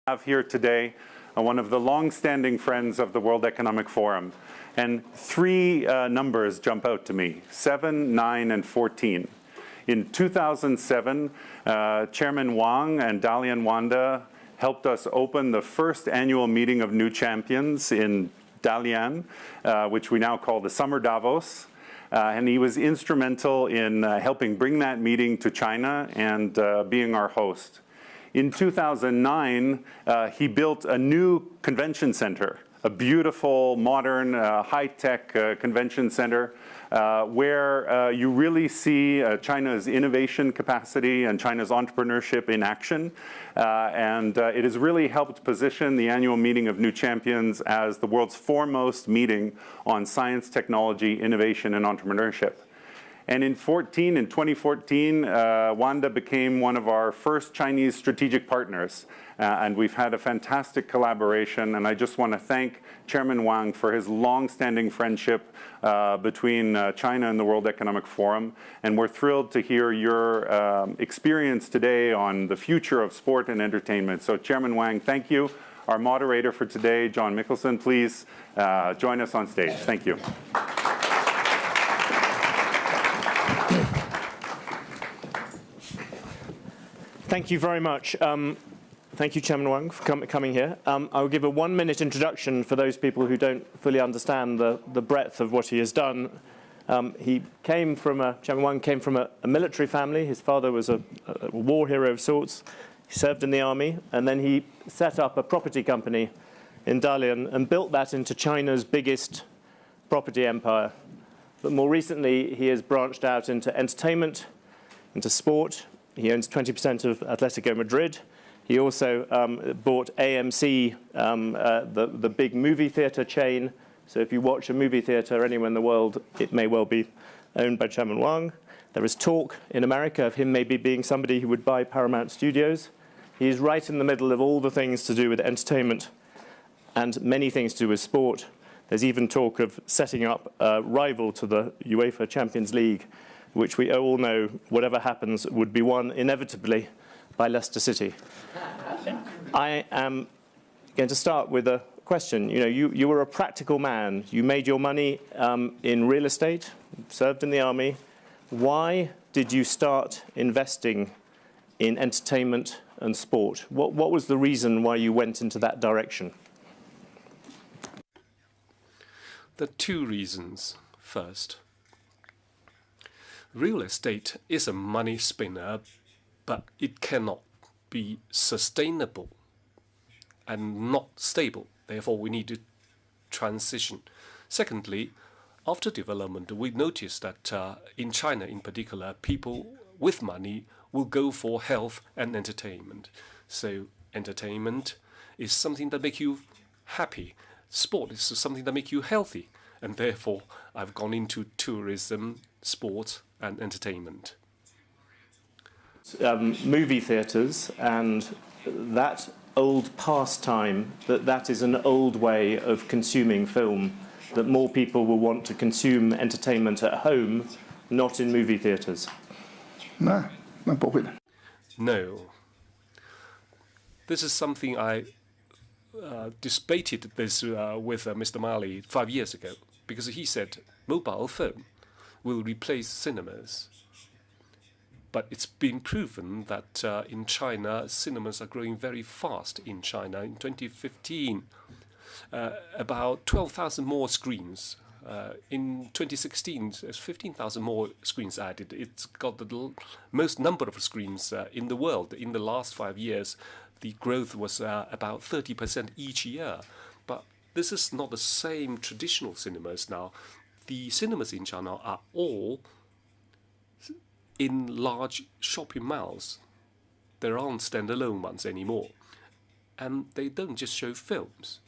Have here today one of the long-standing friends of the World Economic Forum. And three numbers jump out to me: 7, 9, and 14. In 2007, Chairman Wang and Dalian Wanda helped us open the first annual meeting of new champions in Dalian, which we now call the Summer Davos. And he was instrumental in helping bring that meeting to China and being our host. In 2009, he built a new convention center, a beautiful, modern, high-tech convention center where you really see China's innovation capacity and China's entrepreneurship in action. And it has really helped position the annual meeting of new champions as the world's foremost meeting on science, technology, innovation, and entrepreneurship. And in 2014, Wanda became one of our first Chinese strategic partners. And we've had a fantastic collaboration. And I just want to thank Chairman Wang for his long-standing friendship between China and the World Economic Forum. And we're thrilled to hear your experience today on the future of sport and entertainment. So Chairman Wang, thank you. Our moderator for today, John Mickelson, please join us on stage. Thank you. Thank you very much. Thank you, Chairman Wang, for coming here. I'll give a 1-minute introduction for those people who don't fully understand the breadth of what he has done. Chairman Wang came from a military family. His father was a war hero of sorts. He served in the army, and then he set up a property company in Dalian and built that into China's biggest property empire. But more recently, he has branched out into entertainment, into sport. He owns 20% of Atletico Madrid. He also bought AMC, the big movie theater chain. So if you watch a movie theater anywhere in the world, it may well be owned by Chairman Wang. There is talk in America of him maybe being somebody who would buy Paramount Studios. He's right in the middle of all the things to do with entertainment and many things to do with sport. There's even talk of setting up a rival to the UEFA Champions League, which we all know, whatever happens, would be won inevitably by Leicester City. I am going to start with a question. You were a practical man. You made your money in real estate, served in the army. Why did you start investing in entertainment and sport? What was the reason why you went into that direction? There are two reasons. First, real estate is a money spinner, but it cannot be sustainable and not stable. Therefore, we need to transition. Secondly, after development, we noticed that in China in particular, people with money will go for health and entertainment. So entertainment is something that makes you happy. Sport is something that makes you healthy. And therefore, I've gone into tourism, sports, and entertainment. Movie theatres and that old pastime, that is an old way of consuming film, that more people will want to consume entertainment at home, not in movie theatres. No. This is something I debated this with Mr. Mali 5 years ago, because he said mobile phone will replace cinemas. But it's been proven that in China, cinemas are growing very fast in China. In 2015, about 12,000 more screens. In 2016, there's 15,000 more screens added. It's got the most number of screens in the world. In the last 5 years, the growth was about 30% each year. But this is not the same traditional cinemas now. The cinemas in China are all in large shopping malls. There aren't standalone ones anymore. And they don't just show films.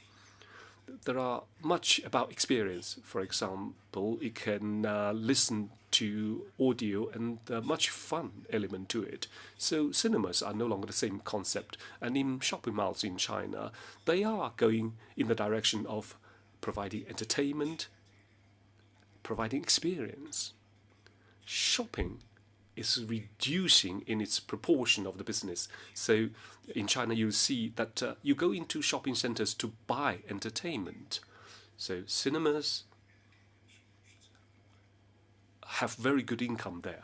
There are much about experience. For example, you can listen to audio and much fun element to it. So cinemas are no longer the same concept. And in shopping malls in China, they are going in the direction of providing entertainment, providing experience. Shopping is reducing in its proportion of the business. So in China, you see that you go into shopping centers to buy entertainment. So cinemas have very good income there.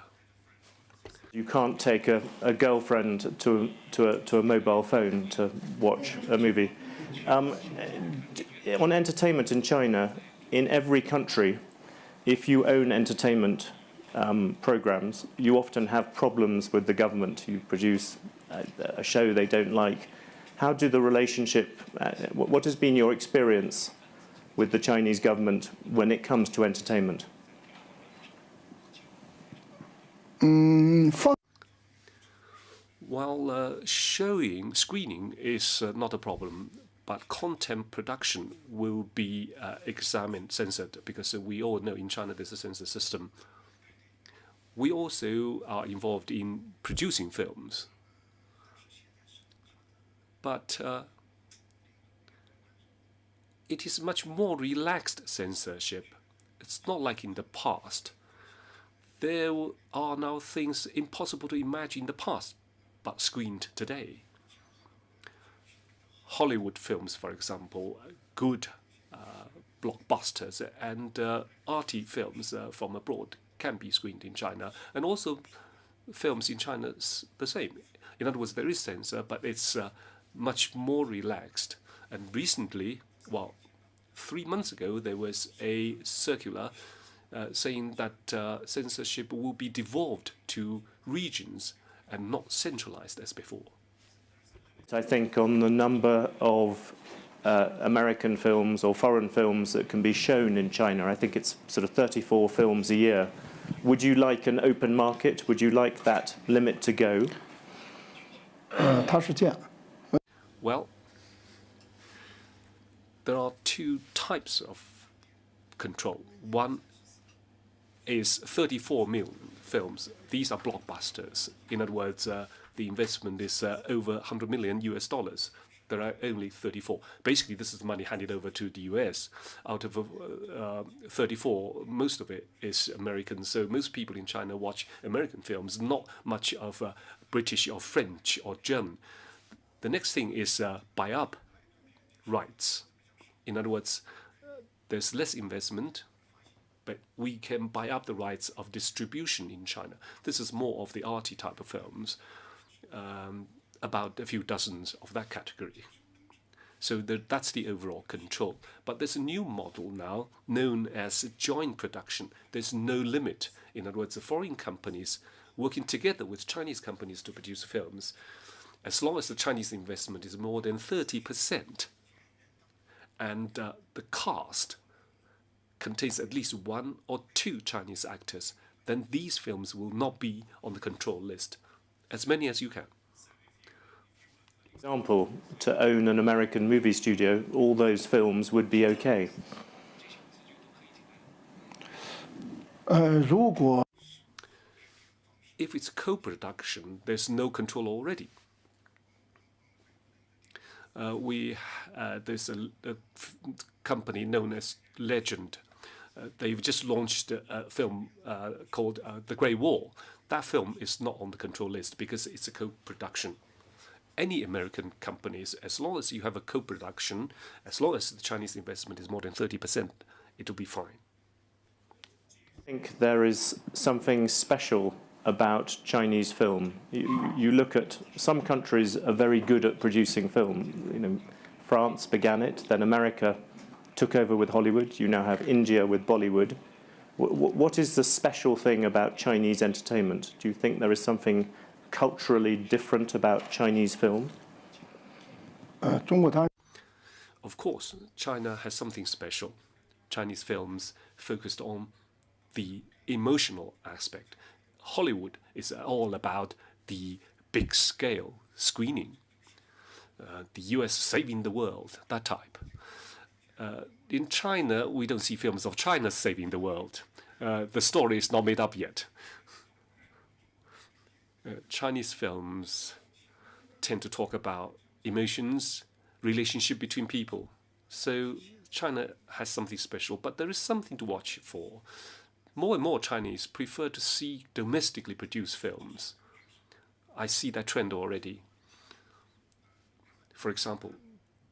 You can't take a girlfriend to a mobile phone to watch a movie. On entertainment in China, in every country, if you own entertainment programs, you often have problems with the government. You produce a show they don't like. How do the relationship, what has been your experience with the Chinese government when it comes to entertainment? While screening is not a problem, but content production will be examined, censored, because we all know in China there's a censor system. We also are involved in producing films. But it is much more relaxed censorship. It's not like in the past. There are now things impossible to imagine in the past, but screened today. Hollywood films, for example, good blockbusters and arty films from abroad can be screened in China. And also films in China is the same. In other words, there is censor, but it's much more relaxed. And recently, well, 3 months ago, there was a circular saying that censorship will be devolved to regions and not centralized as before. I think on the number of American films or foreign films that can be shown in China, I think it's sort of 34 films a year. Would you like an open market? Would you like that limit to go? Well, there are two types of control. One is 34 million films. These are blockbusters. In other words, the investment is over 100 million US dollars. There are only 34. Basically, this is money handed over to the US. Out of 34, most of it is American. So most people in China watch American films, not much of British or French or German. The next thing is buy up rights. In other words, there's less investment, but we can buy up the rights of distribution in China. This is more of the arty type of films, about a few dozens of that category. So that's the overall control. But there's a new model now known as joint production. There's no limit. In other words, the foreign companies working together with Chinese companies to produce films, as long as the Chinese investment is more than 30%, and the cast contains at least 1 or 2 Chinese actors, then these films will not be on the control list. As many as you can. For example, to own an American movie studio, all those films would be okay. If it's co-production, there's no control already. There's a company known as Legend. They've just launched a film called The Great Wall. That film is not on the control list because it's a co-production. Any American companies, as long as you have a co-production, as long as the Chinese investment is more than 30%, it'll be fine. I think there is something special about Chinese film. You look at some countries are very good at producing film. You know, France began it, then America took over with Hollywood. You now have India with Bollywood. What is the special thing about Chinese entertainment? Do you think there is something culturally different about Chinese film? Of course, China has something special. Chinese films focused on the emotional aspect. Hollywood is all about the big scale screening. The US saving the world, that type. In China, we don't see films of China saving the world. The story is not made up yet. Chinese films tend to talk about emotions, relationship between people. So China has something special, but there is something to watch for. more and more Chinese prefer to see domestically produced films. I see that trend already. For example,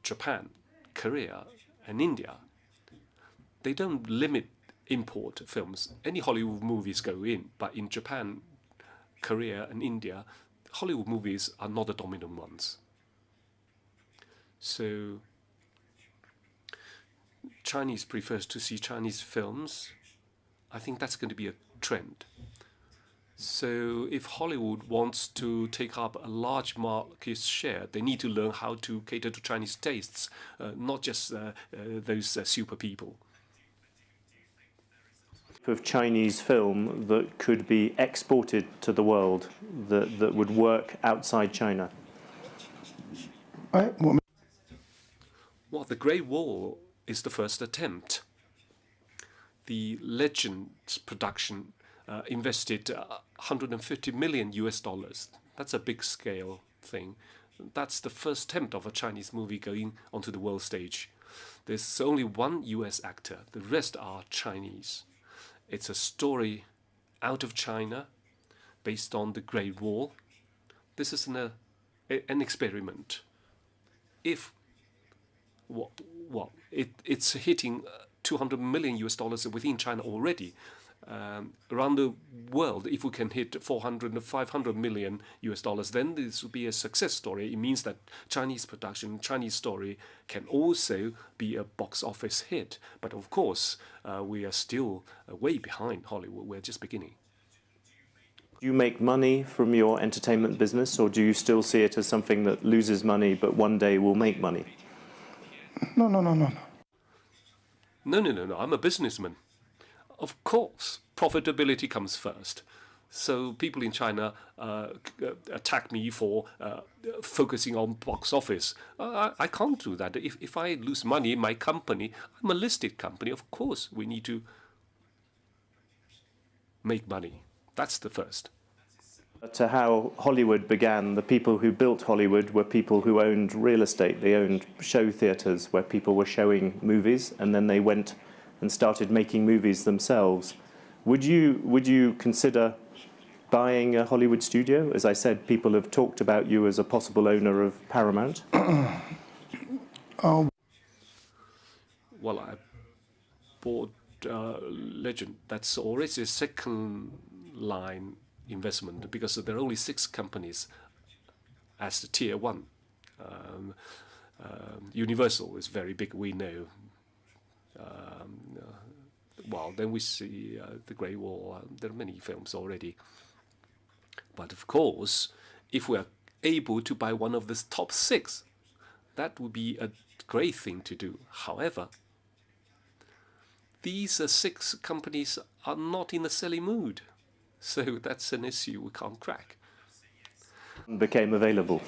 Japan, Korea, and India, they don't limit import films. Any Hollywood movies go in, but in Japan, Korea, and India, Hollywood movies are not the dominant ones. So Chinese prefers to see Chinese films. I think that's going to be a trend. So if Hollywood wants to take up a large market share, they need to learn how to cater to Chinese tastes, not just those super people. Of Chinese film that could be exported to the world, that would work outside China? Well, the Great Wall is the first attempt. The Legends production invested 150 million US dollars. That's a big scale thing. That's the first attempt of a Chinese movie going onto the world stage. There's only one US actor. The rest are Chinese. It's a story out of China based on the Great Wall. This is an experiment. It's hitting 200 million US dollars within China already. Around the world, if we can hit 400 to 500 million US dollars, then this will be a success story. It means that Chinese production, Chinese story can also be a box office hit. But of course, we are still way behind Hollywood. We're just beginning. Do you make money from your entertainment business, or do you still see it as something that loses money but one day will make money? No. No. I'm a businessman. Of course, profitability comes first. So people in China attack me for focusing on box office. I can't do that. If I lose money in my company, I'm a listed company. Of course, we need to make money. That's the first. To how Hollywood began, the people who built Hollywood were people who owned real estate. They owned show theatres where people were showing movies, and then they went and started making movies themselves. Would you consider buying a Hollywood studio? As I said, people have talked about you as a possible owner of Paramount. Well, I bought Legend. That's already a second line investment because there are only 6 companies as the tier 1. Universal is very big, we know. Well, then we see The Great Wall. There are many films already. But of course, if we are able to buy one of the top 6, that would be a great thing to do. However, these 6 companies are not in a selling mood. So that's an issue we can't crack. Became available.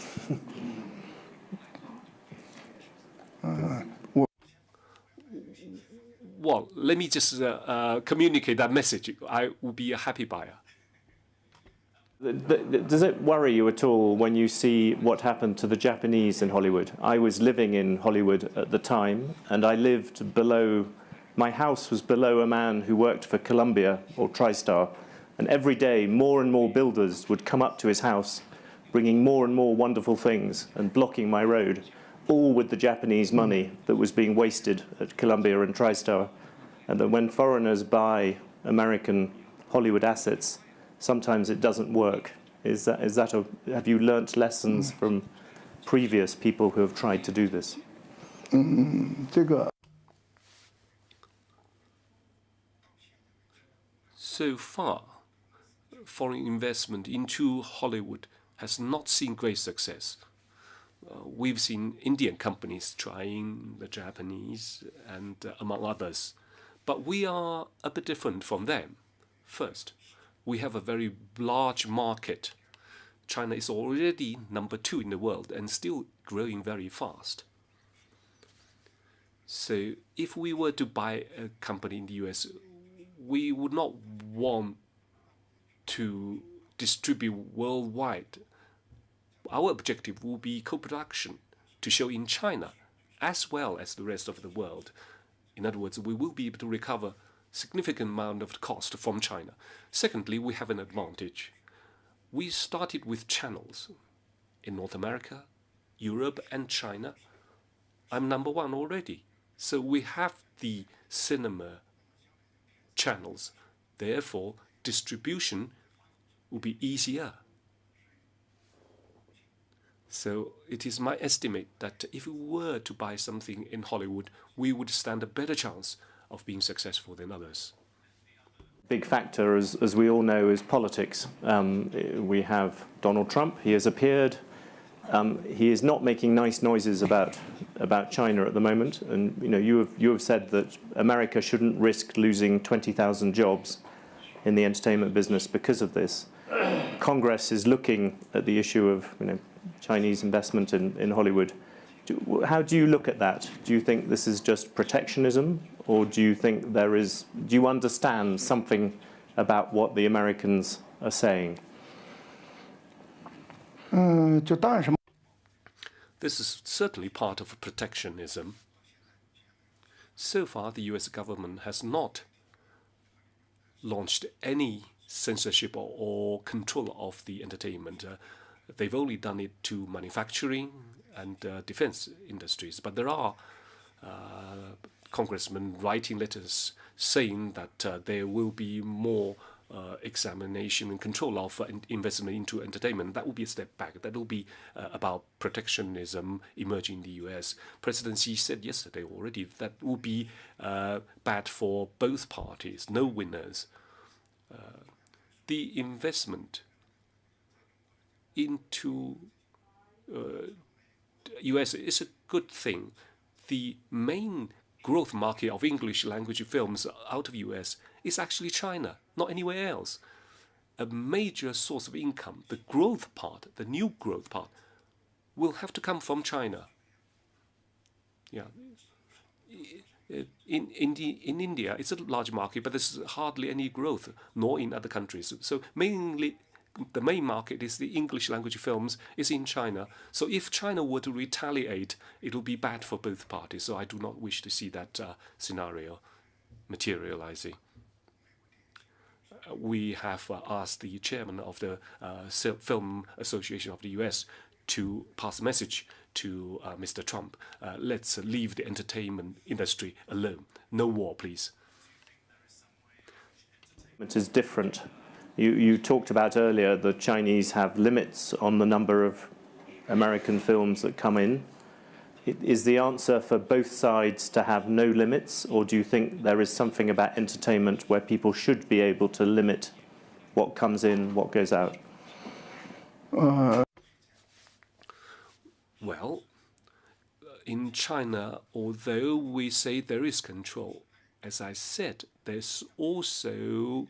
Well, let me just communicate that message. I will be a happy buyer. Does it worry you at all when you see what happened to the Japanese in Hollywood? I was living in Hollywood at the time, and I lived below, my house was below a man who worked for Columbia or TriStar, and every day more and more builders would come up to his house, bringing more and more wonderful things and blocking my road, all with the Japanese money that was being wasted at Columbia and TriStar. And that when foreigners buy American Hollywood assets, sometimes it doesn't work. Have you learnt lessons from previous people who have tried to do this? So far, foreign investment into Hollywood has not seen great success. We've seen Indian companies trying, the Japanese, and among others. But we are a bit different from them. First, we have a very large market. China is already number 2 in the world and still growing very fast. So if we were to buy a company in the US, we would not want to distribute worldwide. Our objective will be co-production to show in China as well as the rest of the world. In other words, we will be able to recover significant amount of the cost from China. Secondly, we have an advantage. We started with channels in North America, Europe, and China. I'm number one already. So we have the cinema channels. Therefore, distribution will be easier. So it is my estimate that if we were to buy something in Hollywood, we would stand a better chance of being successful than others. Big factor, as we all know, is politics. We have Donald Trump. He has appeared. He is not making nice noises about China at the moment. And you have said that America shouldn't risk losing 20,000 jobs in the entertainment business because of this. Congress is looking at the issue of Chinese investment in Hollywood. How do you look at that? Do you think this is just protectionism, or do you think do you understand something about what the Americans are saying? This is certainly part of protectionism. So far, the US government has not launched any censorship or control of the entertainment. They've only done it to manufacturing and defense industries. But there are congressmen writing letters saying that there will be more examination and control of investment into entertainment. That will be a step back. That will be about protectionism emerging in the US. President Xi said yesterday already that will be bad for both parties, no winners. The investment into US is a good thing. The main growth market of English language films out of US is actually China, not anywhere else. A major source of income, the growth part, the new growth part, will have to come from China. Yeah. In India, it's a large market, but there's hardly any growth, nor in other countries. So mainly, the main market is the English language films is in China. So if China were to retaliate, it will be bad for both parties. So I do not wish to see that scenario materializing. We have asked the chairman of the Film Association of the US to pass a message to Mr. Trump. Let's leave the entertainment industry alone. No war, please. It is different. You talked about earlier the Chinese have limits on the number of American films that come in. Is the answer for both sides to have no limits, or do you think there is something about entertainment where people should be able to limit what comes in, what goes out? Well, in China, although we say there is control, as I said, there's also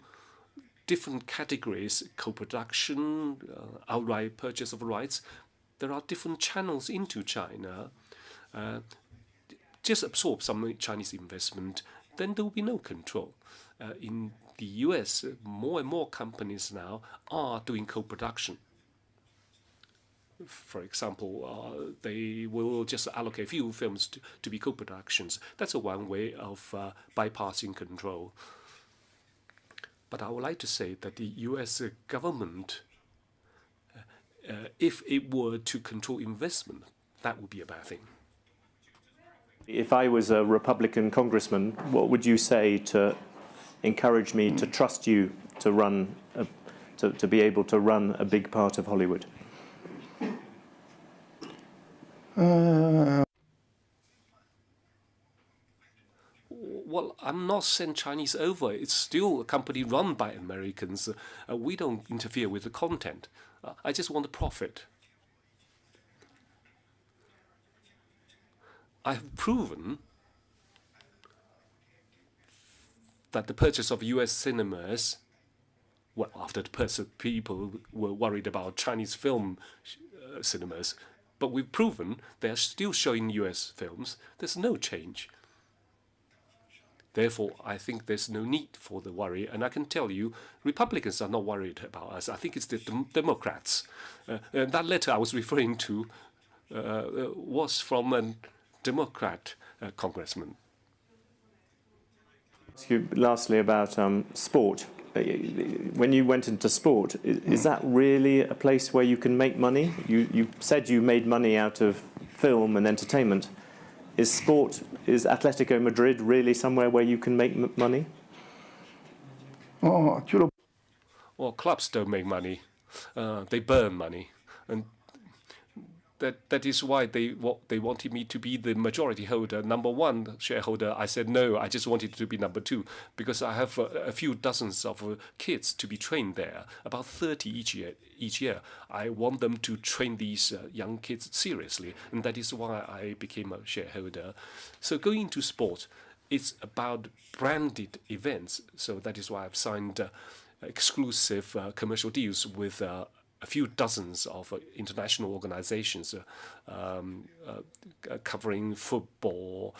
different categories, co-production, outright purchase of rights. There are different channels into China. Just absorb some Chinese investment, then there will be no control. In the US, more and more companies now are doing co-production. For example, they will just allocate a few films to be co-productions. That's one way of bypassing control. But I would like to say that the US government, if it were to control investment, that would be a bad thing. If I was a Republican congressman, what would you say to encourage me to trust you to run, to be able to run a big part of Hollywood? Well, I'm not sending Chinese over. It's still a company run by Americans. We don't interfere with the content. I just want to profit. I have proven that the purchase of US cinemas, well, after the people were worried about Chinese film cinemas, but we've proven they're still showing US films. There's no change. Therefore, I think there's no need for the worry. And I can tell you, Republicans are not worried about us. I think it's the Democrats. And that letter I was referring to was from a Democrat congressman. Ask you lastly about sport. When you went into sport, is that really a place where you can make money? You said you made money out of film and entertainment. Is Atletico Madrid really somewhere where you can make money? Well, clubs don't make money. They burn money. And that is why they wanted me to be the majority holder, number one shareholder. I said no, I just wanted to be number two because I have a few dozens of kids to be trained there, about 30 each year. I want them to train these young kids seriously, and that is why I became a shareholder. So going into sport, it's about branded events. So that is why I've signed exclusive commercial deals with a few dozens of international organizations covering football,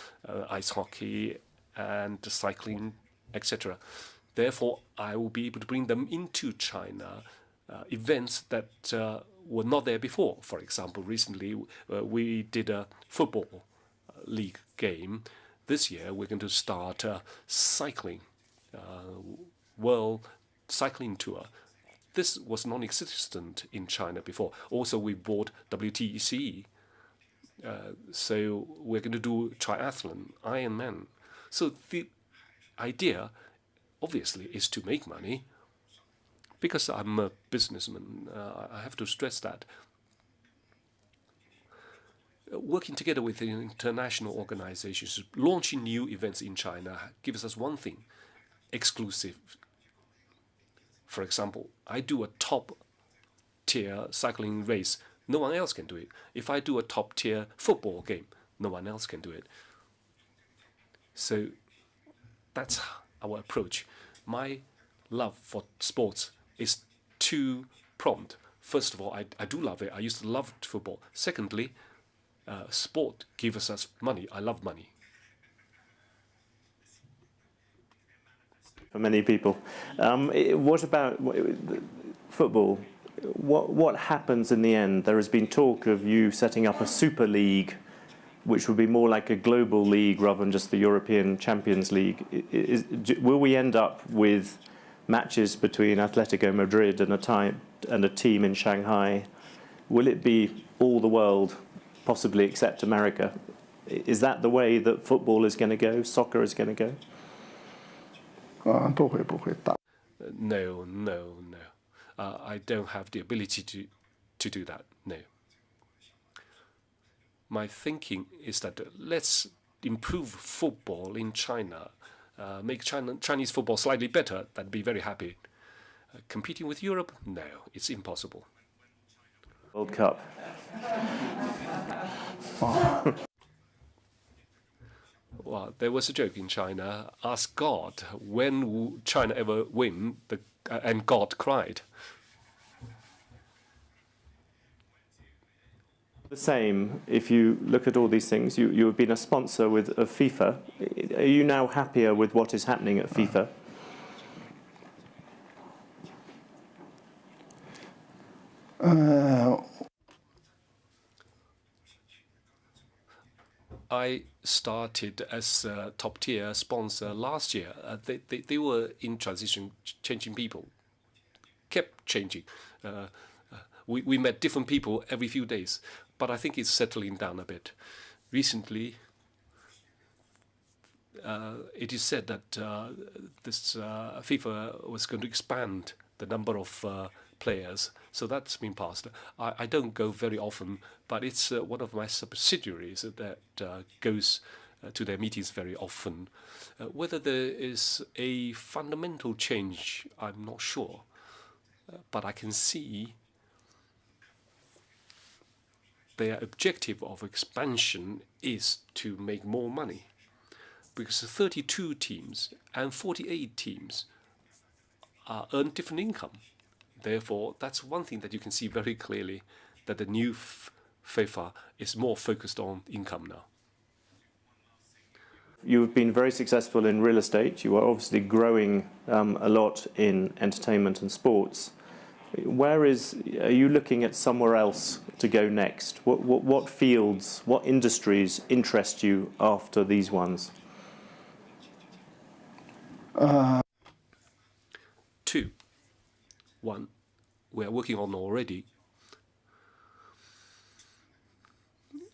ice hockey, and cycling, etc. Therefore, I will be able to bring them into China, events that were not there before. For example, recently we did a football league game. This year we're going to start a cycling, world cycling tour. This was non-existent in China before. Also, we bought WTC. So we're going to do triathlon, Ironman. So the idea, obviously, is to make money. Because I'm a businessman, I have to stress that. Working together with the international organizations, launching new events in China gives us one thing, exclusive. For example, I do a top-tier cycling race, no one else can do it. If I do a top-tier football game, no one else can do it. So that's our approach. My love for sports is two-pronged. First of all, I do love it. I used to love football. Secondly, sport gives us money. I love money. For many people. What about football? What happens in the end? There has been talk of you setting up a super league, which would be more like a global league rather than just the European Champions League. Will we end up with matches between Atletico Madrid and a team in Shanghai? Will it be all the world, possibly except America? Is that the way that football is going to go, soccer is going to go? No. I don't have the ability to do that, no. My thinking is that let's improve football in China, make Chinese football slightly better, that'd be very happy. Competing with Europe? No, it's impossible. World Cup. Well, there was a joke in China, ask God, when will China ever win? And God cried. The same, if you look at all these things, you have been a sponsor of FIFA. Are you now happier with what is happening at FIFA? I started as a top-tier sponsor last year. They were in transition, changing people, kept changing. We met different people every few days, but I think it's settling down a bit. Recently, it is said that this FIFA was going to expand the number of players, so that's been passed. I don't go very often, but it's one of my subsidiaries that goes to their meetings very often. Whether there is a fundamental change, I'm not sure, but I can see their objective of expansion is to make more money, because 32 teams and 48 teams earn different income. Therefore, that's one thing that you can see very clearly, that the new FIFA is more focused on income now. You've been very successful in real estate. You are obviously growing a lot in entertainment and sports. Are you looking at somewhere else to go next? What fields, what industries interest you after these ones? Two. One, we are working on already.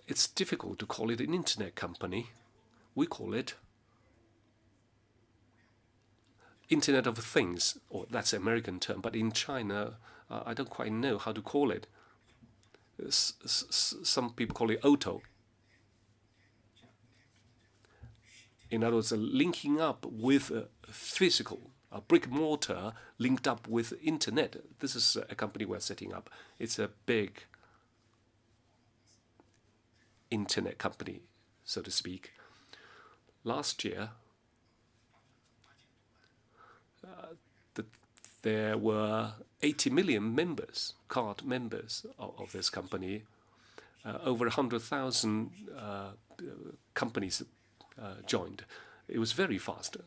It's difficult to call it an internet company. We call it Internet of Things, or that's an American term, but in China, I don't quite know how to call it. Some people call it auto. In other words, linking up with physical, a brick and mortar linked up with internet. This is a company we're setting up. It's a big internet company, so to speak. Last year, there were 80 million members, card members of this company. Over 100,000 companies joined. It was very fast.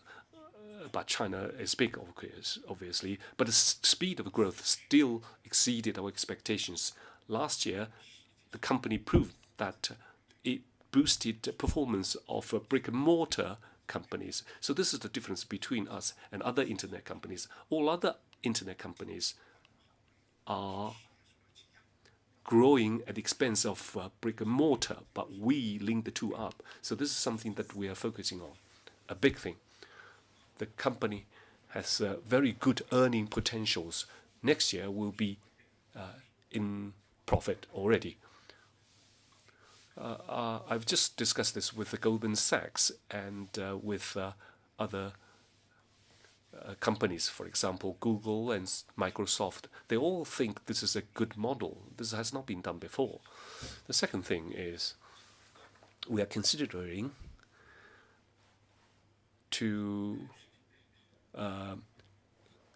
But China is big, obviously. But the speed of growth still exceeded our expectations. Last year, the company proved that it boosted the performance of brick-and-mortar companies. So this is the difference between us and other internet companies. All other internet companies are growing at the expense of brick-and-mortar, but we link the two up. So this is something that we are focusing on, a big thing. The company has very good earning potentials. Next year will be in profit already. I've just discussed this with the Goldman Sachs and with other companies, for example, Google and Microsoft. They all think this is a good model. This has not been done before. The second thing is we are considering to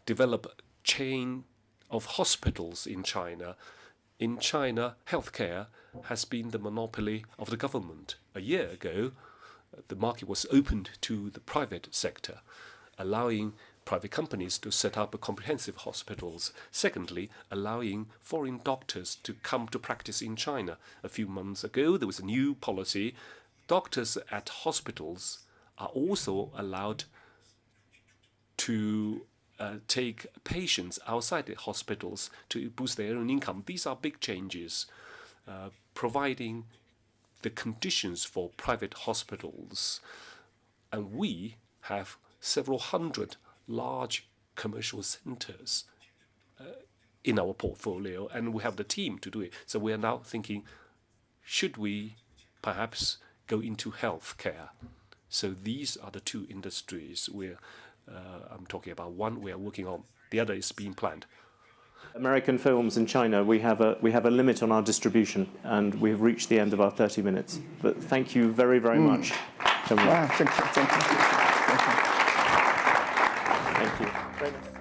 develop a chain of hospitals in China. In China, healthcare has been the monopoly of the government. A year ago, the market was opened to the private sector, allowing private companies to set up comprehensive hospitals. Secondly, allowing foreign doctors to come to practice in China. A few months ago, there was a new policy. Doctors at hospitals are also allowed to take patients outside the hospitals to boost their own income. These are big changes, providing the conditions for private hospitals. And we have several hundred large commercial centers in our portfolio, and we have the team to do it. So we are now thinking, should we perhaps go into healthcare? So these are the two industries where I'm talking about. One we are working on, the other is being planned. American films in China, we have a limit on our distribution, and we've reached the end of our 30 minutes. But thank you very, very much. Thank you. Thank you. Very nice.